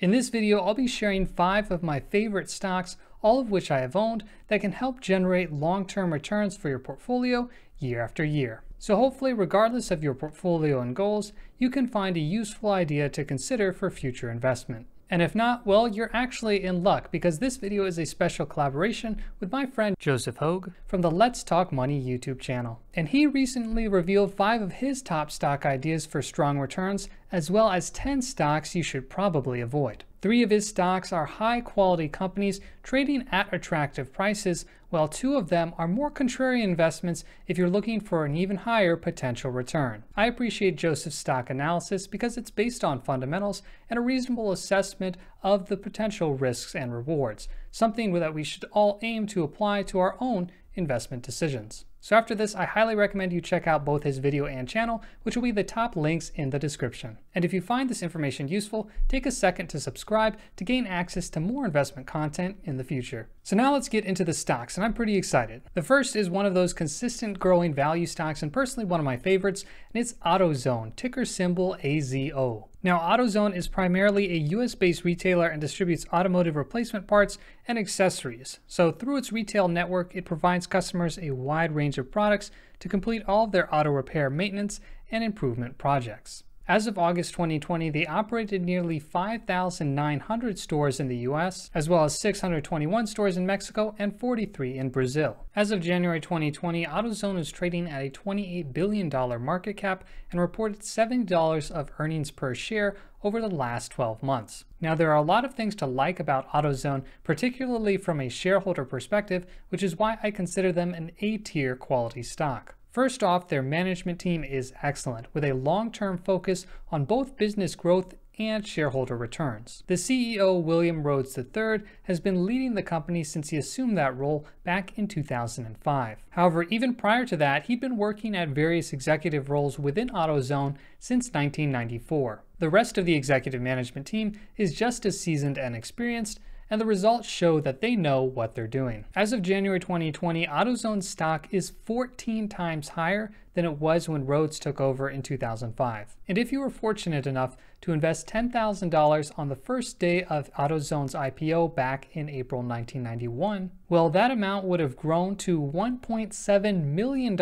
In this video, I'll be sharing 5 of my favorite stocks, all of which I have owned, that can help generate long-term returns for your portfolio year after year. So hopefully, regardless of your portfolio and goals, you can find a useful idea to consider for future investment. And if not, well, you're actually in luck, because this video is a special collaboration with my friend Joseph Hogue from the Let's Talk Money YouTube channel. And he recently revealed 5 of his top stock ideas for strong returns, as well as 10 stocks you should probably avoid. 3 of his stocks are high-quality companies trading at attractive prices, while 2 of them are more contrarian investments if you're looking for an even higher potential return. I appreciate Joseph's stock analysis because it's based on fundamentals and a reasonable assessment of the potential risks and rewards, something that we should all aim to apply to our own investment decisions. So after this, I highly recommend you check out both his video and channel, which will be the top links in the description. And if you find this information useful, take a second to subscribe to gain access to more investment content in the future. So now let's get into the stocks, and I'm pretty excited. The first is one of those consistent growing value stocks, and personally one of my favorites, and it's AutoZone, ticker symbol AZO. Now, AutoZone is primarily a US-based retailer and distributes automotive replacement parts and accessories. So through its retail network, it provides customers a wide range of products to complete all of their auto repair, maintenance, and improvement projects. As of August 2020, they operated nearly 5,900 stores in the US, as well as 621 stores in Mexico and 43 in Brazil. As of January 2020, AutoZone is trading at a $28 billion market cap and reported $70 of earnings per share over the last 12 months. Now, there are a lot of things to like about AutoZone, particularly from a shareholder perspective, which is why I consider them an A-tier quality stock. First off, their management team is excellent, with a long-term focus on both business growth and shareholder returns. The CEO, William Rhodes III, has been leading the company since he assumed that role back in 2005. However, even prior to that, he'd been working at various executive roles within AutoZone since 1994. The rest of the executive management team is just as seasoned and experienced, and the results show that they know what they're doing. As of January 2020, AutoZone's stock is 14 times higher than it was when Rhodes took over in 2005. And if you were fortunate enough to invest $10,000 on the first day of AutoZone's IPO back in April 1991, well, that amount would have grown to $1.7 million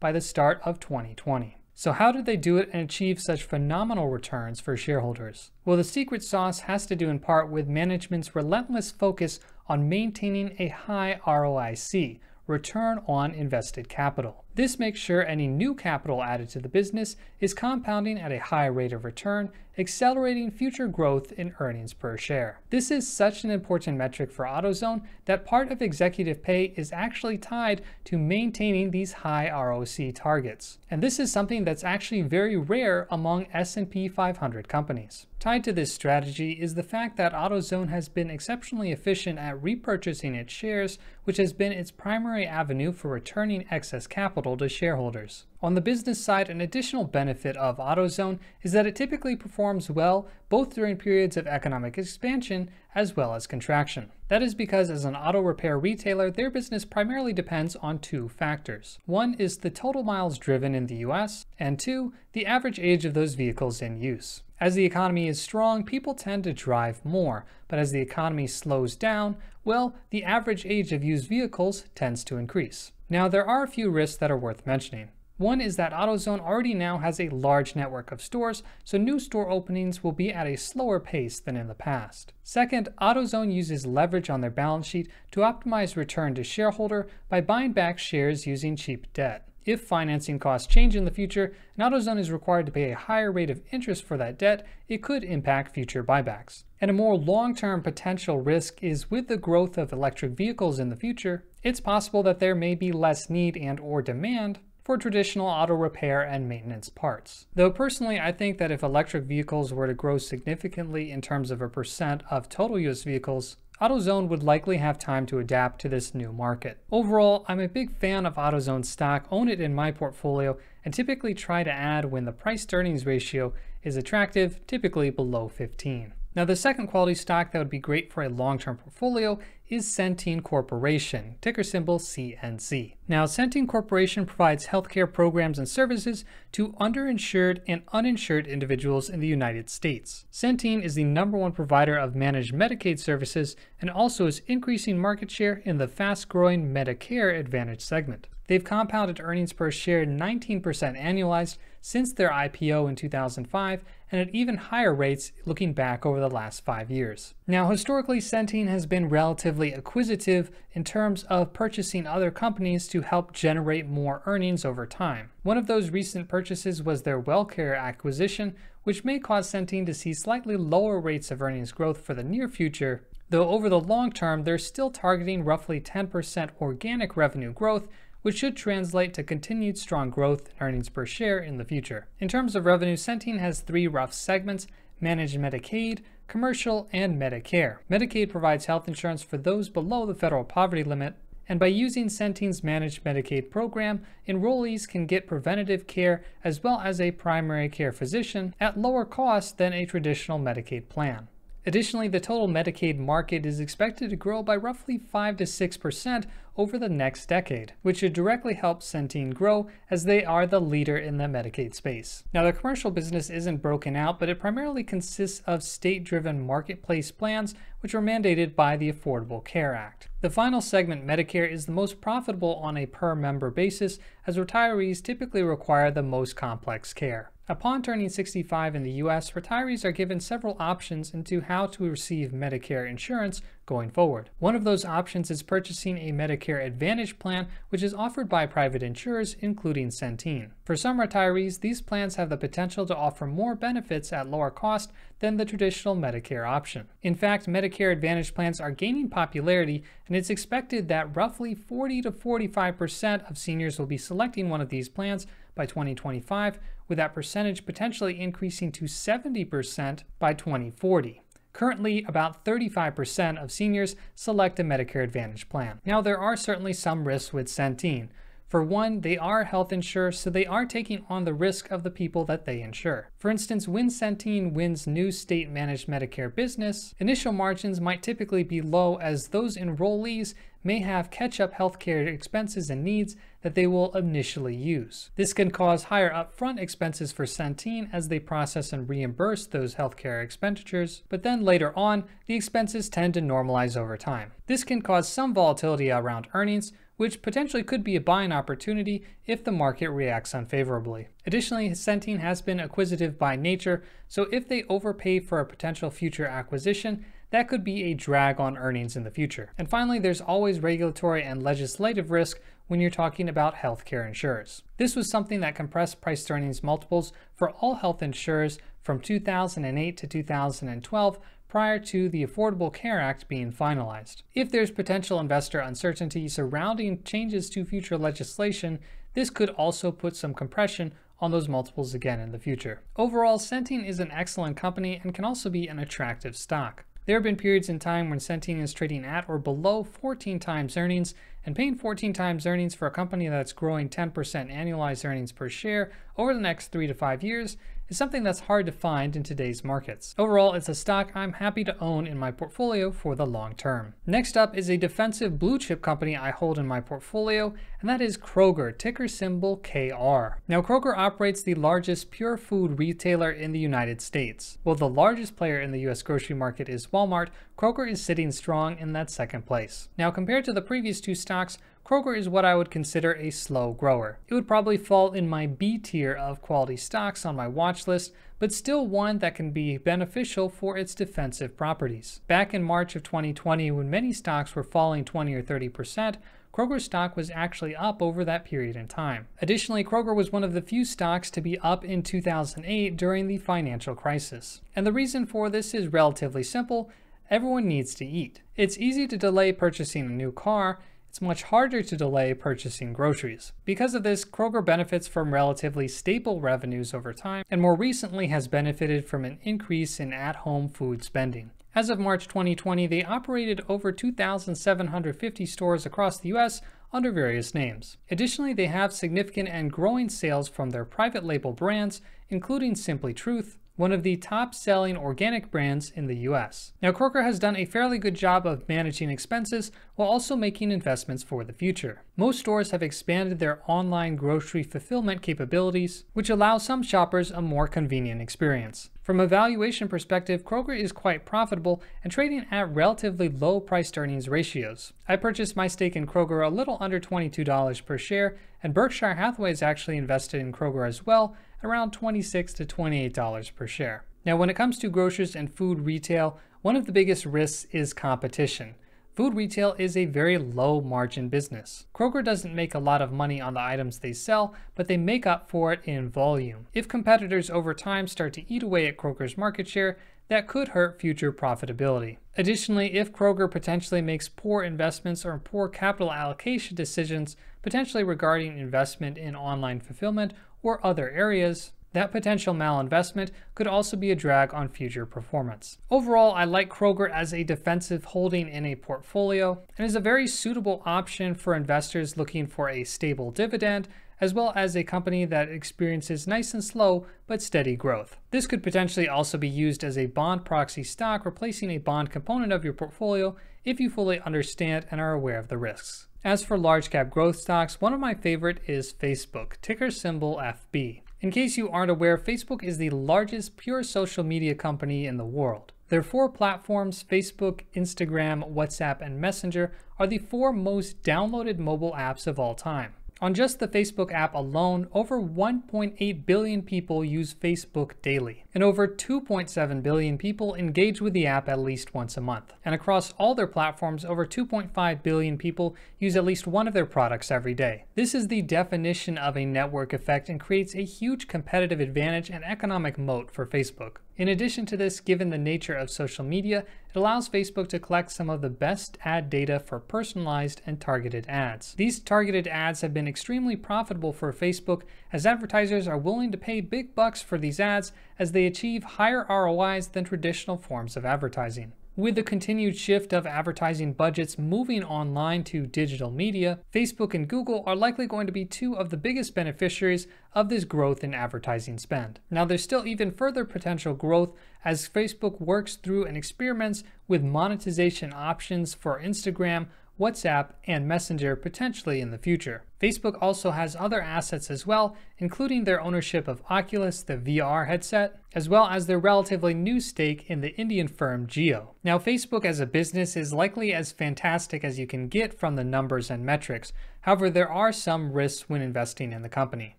by the start of 2020. So how did they do it and achieve such phenomenal returns for shareholders? Well, the secret sauce has to do in part with management's relentless focus on maintaining a high ROIC, return on invested capital. This makes sure any new capital added to the business is compounding at a high rate of return, accelerating future growth in earnings per share. This is such an important metric for AutoZone that part of executive pay is actually tied to maintaining these high ROC targets. And this is something that's actually very rare among S&P 500 companies. Tied to this strategy is the fact that AutoZone has been exceptionally efficient at repurchasing its shares, which has been its primary avenue for returning excess capital to shareholders. On the business side, an additional benefit of AutoZone is that it typically performs well both during periods of economic expansion as well as contraction. That is because as an auto repair retailer, their business primarily depends on 2 factors. One is the total miles driven in the US, and 2, the average age of those vehicles in use. As the economy is strong, people tend to drive more, but as the economy slows down, well, the average age of used vehicles tends to increase. Now, there are a few risks that are worth mentioning. One is that AutoZone already now has a large network of stores, so new store openings will be at a slower pace than in the past. Second, AutoZone uses leverage on their balance sheet to optimize return to shareholder by buying back shares using cheap debt. If financing costs change in the future and AutoZone is required to pay a higher rate of interest for that debt, it could impact future buybacks. And a more long-term potential risk is with the growth of electric vehicles in the future, it's possible that there may be less need and/or demand for traditional auto repair and maintenance parts. Though personally, I think that if electric vehicles were to grow significantly in terms of a percent of total US vehicles, AutoZone would likely have time to adapt to this new market. Overall, I'm a big fan of AutoZone stock, own it in my portfolio, and typically try to add when the price-to-earnings ratio is attractive, typically below 15. Now, the second quality stock that would be great for a long-term portfolio is Centene Corporation, ticker symbol CNC. Now, Centene Corporation provides healthcare programs and services to underinsured and uninsured individuals in the United States. Centene is the #1 provider of managed Medicaid services and also is increasing market share in the fast-growing Medicare Advantage segment. They've compounded earnings per share 19% annualized since their IPO in 2005, and at even higher rates looking back over the last 5 years. Now, historically, Centene has been relatively acquisitive in terms of purchasing other companies to help generate more earnings over time. One of those recent purchases was their WellCare acquisition, which may cause Centene to see slightly lower rates of earnings growth for the near future, though over the long term, they're still targeting roughly 10% organic revenue growth, which should translate to continued strong growth in earnings per share in the future. In terms of revenue, Centene has 3 rough segments: managed Medicaid, commercial, and Medicare. Medicaid provides health insurance for those below the federal poverty limit, and by using Centene's managed Medicaid program, enrollees can get preventative care as well as a primary care physician at lower cost than a traditional Medicaid plan. Additionally, the total Medicaid market is expected to grow by roughly 5 to 6% over the next decade, which should directly help Centene grow as they are the leader in the Medicaid space. Now, the commercial business isn't broken out, but it primarily consists of state-driven marketplace plans, which are mandated by the Affordable Care Act. The final segment, Medicare, is the most profitable on a per-member basis, as retirees typically require the most complex care. Upon turning 65 in the US, retirees are given several options into how to receive Medicare insurance going forward. One of those options is purchasing a Medicare Advantage plan, which is offered by private insurers, including Centene. For some retirees, these plans have the potential to offer more benefits at lower cost than the traditional Medicare option. In fact, Medicare Advantage plans are gaining popularity, and it's expected that roughly 40 to 45% of seniors will be selecting one of these plans by 2025, with that percentage potentially increasing to 70% by 2040. Currently, about 35% of seniors select a Medicare Advantage plan. Now, there are certainly some risks with Centene. For one, they are health insurers, so they are taking on the risk of the people that they insure. For instance, when Centene wins new state-managed Medicare business, initial margins might typically be low, as those enrollees may have catch-up healthcare expenses and needs that they will initially use. This can cause higher upfront expenses for Centene as they process and reimburse those healthcare expenditures, but then later on, the expenses tend to normalize over time. This can cause some volatility around earnings, which potentially could be a buying opportunity if the market reacts unfavorably. Additionally, Centene has been acquisitive by nature, so if they overpay for a potential future acquisition, that could be a drag on earnings in the future. And finally, there's always regulatory and legislative risk when you're talking about healthcare insurers. This was something that compressed price-to-earnings multiples for all health insurers from 2008 to 2012, prior to the Affordable Care Act being finalized. If there's potential investor uncertainty surrounding changes to future legislation, this could also put some compression on those multiples again in the future. Overall, Centene is an excellent company and can also be an attractive stock. There have been periods in time when Centene is trading at or below 14 times earnings, and paying 14 times earnings for a company that's growing 10% annualized earnings per share over the next 3 to 5 years is something that's hard to find in today's markets. Overall, it's a stock I'm happy to own in my portfolio for the long term. Next up is a defensive blue chip company I hold in my portfolio, and that is Kroger, ticker symbol KR. Now, Kroger operates the largest pure food retailer in the United States. While the largest player in the US grocery market is Walmart, Kroger is sitting strong in that second place. Now, compared to the previous two stocks, Kroger is what I would consider a slow grower. It would probably fall in my B tier of quality stocks on my watch list, but still one that can be beneficial for its defensive properties. Back in March of 2020, when many stocks were falling 20 or 30%, Kroger's stock was actually up over that period in time. Additionally, Kroger was one of the few stocks to be up in 2008 during the financial crisis. And the reason for this is relatively simple: everyone needs to eat. It's easy to delay purchasing a new car. It's much harder to delay purchasing groceries. Because of this, Kroger benefits from relatively stable revenues over time, and more recently has benefited from an increase in at-home food spending. As of March 2020, they operated over 2,750 stores across the US under various names. Additionally, they have significant and growing sales from their private label brands, including Simply Truth, one of the top-selling organic brands in the US. Now, Kroger has done a fairly good job of managing expenses while also making investments for the future. Most stores have expanded their online grocery fulfillment capabilities, which allow some shoppers a more convenient experience. From a valuation perspective, Kroger is quite profitable and trading at relatively low price-to-earnings ratios. I purchased my stake in Kroger a little under $22 per share, and Berkshire Hathaway is actually invested in Kroger as well, around $26 to $28 per share. Now, when it comes to grocers and food retail, one of the biggest risks is competition. Food retail is a very low margin business. Kroger doesn't make a lot of money on the items they sell, but they make up for it in volume. If competitors over time start to eat away at Kroger's market share, that could hurt future profitability. Additionally, if Kroger potentially makes poor investments or poor capital allocation decisions, potentially regarding investment in online fulfillment or other areas, that potential malinvestment could also be a drag on future performance. Overall, I like Kroger as a defensive holding in a portfolio and is a very suitable option for investors looking for a stable dividend, as well as a company that experiences nice and slow but steady growth. This could potentially also be used as a bond proxy stock, replacing a bond component of your portfolio if you fully understand and are aware of the risks. As for large cap growth stocks, one of my favorite is Facebook, ticker symbol FB. In case you aren't aware, Facebook is the largest pure social media company in the world. Their 4 platforms, Facebook, Instagram, WhatsApp, and Messenger, are the 4 most downloaded mobile apps of all time. On just the Facebook app alone, over 1.8 billion people use Facebook daily, and over 2.7 billion people engage with the app at least once a month. And across all their platforms, over 2.5 billion people use at least one of their products every day. This is the definition of a network effect and creates a huge competitive advantage and economic moat for Facebook. In addition to this, given the nature of social media, it allows Facebook to collect some of the best ad data for personalized and targeted ads. These targeted ads have been extremely profitable for Facebook, as advertisers are willing to pay big bucks for these ads as they achieve higher ROIs than traditional forms of advertising. With the continued shift of advertising budgets moving online to digital media, Facebook and Google are likely going to be 2 of the biggest beneficiaries of this growth in advertising spend. Now, there's still even further potential growth as Facebook works through and experiments with monetization options for Instagram, WhatsApp, and Messenger potentially in the future. Facebook also has other assets as well, including their ownership of Oculus, the VR headset, as well as their relatively new stake in the Indian firm Jio. Now, Facebook as a business is likely as fantastic as you can get from the numbers and metrics. However, there are some risks when investing in the company.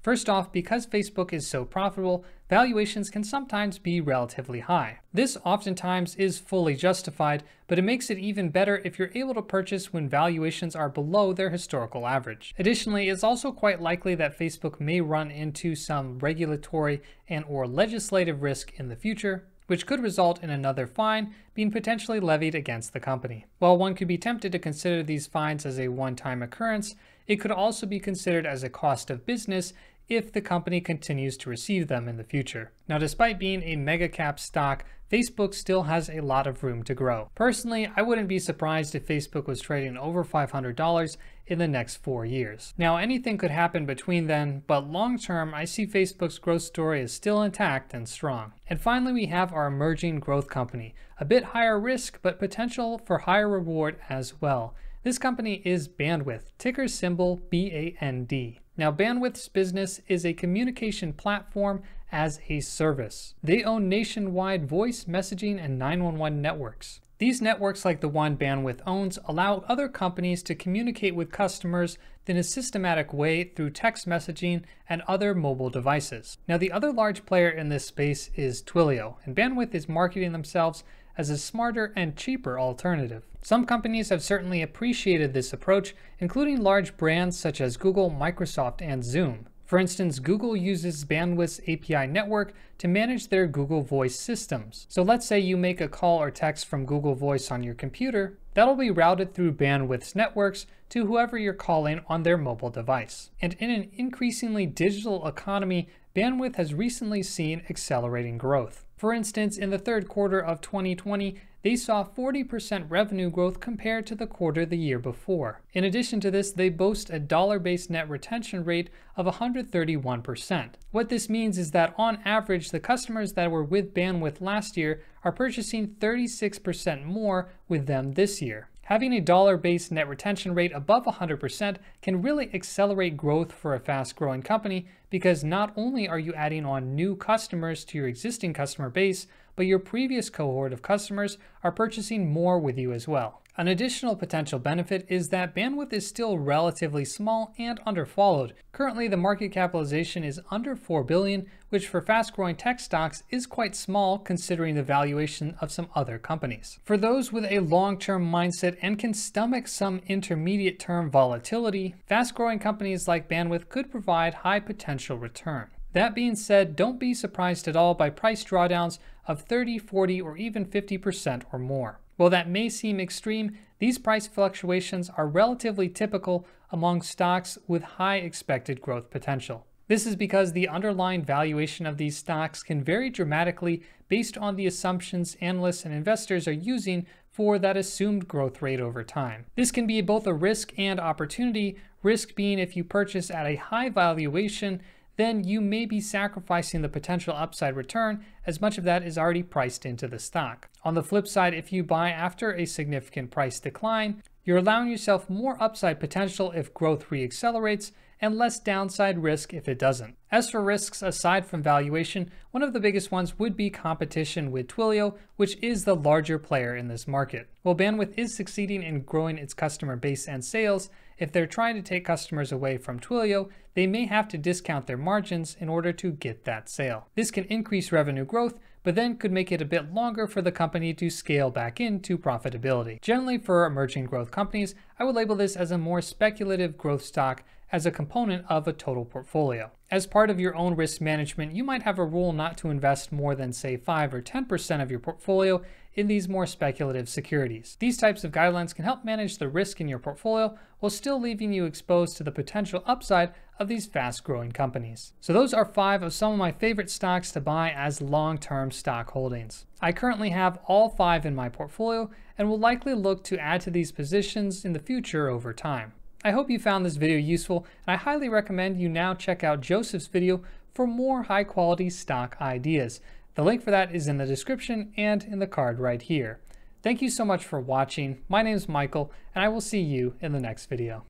First off, because Facebook is so profitable, valuations can sometimes be relatively high. This oftentimes is fully justified, but it makes it even better if you're able to purchase when valuations are below their historical average. Additionally, it's also quite likely that Facebook may run into some regulatory and/or legislative risk in the future, which could result in another fine being potentially levied against the company. While one could be tempted to consider these fines as a one-time occurrence, it could also be considered as a cost of business if the company continues to receive them in the future. Now, despite being a mega cap stock, Facebook still has a lot of room to grow. Personally, I wouldn't be surprised if Facebook was trading over $500 in the next 4 years. Now, anything could happen between then, but long term, I see Facebook's growth story as still intact and strong. And finally, we have our emerging growth company, a bit higher risk, but potential for higher reward as well. This company is Bandwidth, ticker symbol BAND. Now, Bandwidth's business is a communication platform as a service. They own nationwide voice, messaging, and 911 networks. These networks, like the one Bandwidth owns, allow other companies to communicate with customers in a systematic way through text messaging and other mobile devices. Now, the other large player in this space is Twilio, and Bandwidth is marketing themselves as a smarter and cheaper alternative. Some companies have certainly appreciated this approach, including large brands such as Google, Microsoft, and Zoom. For instance, Google uses Bandwidth's API network to manage their Google Voice systems. So let's say you make a call or text from Google Voice on your computer, that'll be routed through Bandwidth's networks to whoever you're calling on their mobile device. And in an increasingly digital economy, Bandwidth has recently seen accelerating growth. For instance, in the third quarter of 2020, they saw 40% revenue growth compared to the quarter the year before. In addition to this, they boast a dollar-based net retention rate of 131%. What this means is that on average, the customers that were with Bandwidth last year are purchasing 36% more with them this year. Having a dollar-based net retention rate above 100% can really accelerate growth for a fast-growing company, because not only are you adding on new customers to your existing customer base, but your previous cohort of customers are purchasing more with you as well. An additional potential benefit is that Bandwidth is still relatively small and underfollowed. Currently, the market capitalization is under $4 billion, which for fast-growing tech stocks is quite small considering the valuation of some other companies. For those with a long-term mindset and can stomach some intermediate-term volatility, fast-growing companies like Bandwidth could provide high potential return. That being said, don't be surprised at all by price drawdowns of 30, 40, or even 50% or more. While that may seem extreme, these price fluctuations are relatively typical among stocks with high expected growth potential. This is because the underlying valuation of these stocks can vary dramatically based on the assumptions analysts and investors are using for that assumed growth rate over time. This can be both a risk and opportunity, risk being if you purchase at a high valuation, then you may be sacrificing the potential upside return, as much of that is already priced into the stock. On the flip side, if you buy after a significant price decline, you're allowing yourself more upside potential if growth reaccelerates and less downside risk if it doesn't. As for risks aside from valuation, one of the biggest ones would be competition with Twilio, which is the larger player in this market. While Bandwidth is succeeding in growing its customer base and sales, if they're trying to take customers away from Twilio, they may have to discount their margins in order to get that sale. This can increase revenue growth, but then could make it a bit longer for the company to scale back into profitability. Generally, for emerging growth companies, I would label this as a more speculative growth stock as a component of a total portfolio. As part of your own risk management, you might have a rule not to invest more than, say, 5 or 10% of your portfolio in these more speculative securities. These types of guidelines can help manage the risk in your portfolio while still leaving you exposed to the potential upside of these fast-growing companies. So those are 5 of some of my favorite stocks to buy as long-term stock holdings. I currently have all 5 in my portfolio and will likely look to add to these positions in the future over time. I hope you found this video useful, and I highly recommend you now check out Joseph's video for more high-quality stock ideas. The link for that is in the description and in the card right here. Thank you so much for watching. My name is Michael, and I will see you in the next video.